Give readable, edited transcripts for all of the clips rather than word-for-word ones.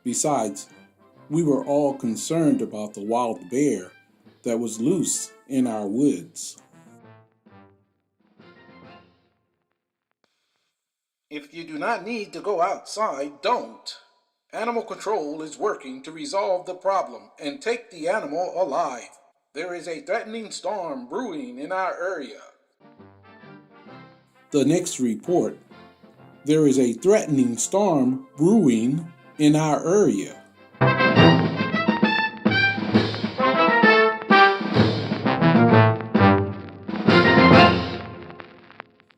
Besides, we were all concerned about the wild bear that was loose in our woods. If you do not need to go outside, don't. Animal control is working to resolve the problem and take the animal alive. There is a threatening storm brewing in our area. The next report, there is a threatening storm brewing in our area.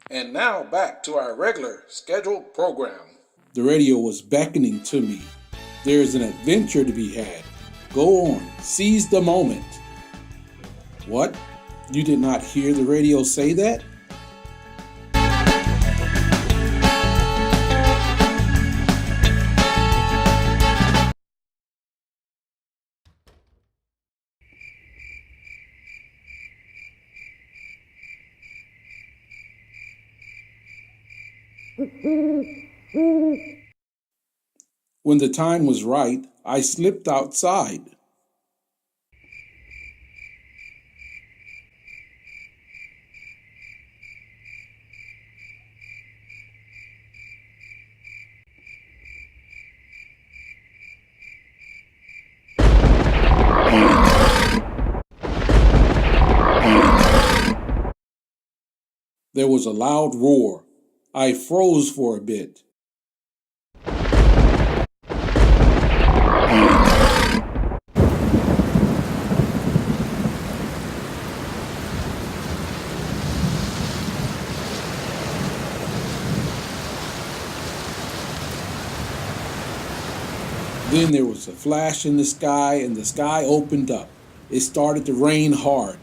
And now back to our regular scheduled program. The radio was beckoning to me. There is an adventure to be had. Go on, seize the moment. What? You did not hear the radio say that? When the time was right, I slipped outside. There was a loud roar. I froze for a bit. Then there was a flash in the sky and the sky opened up. It started to rain hard.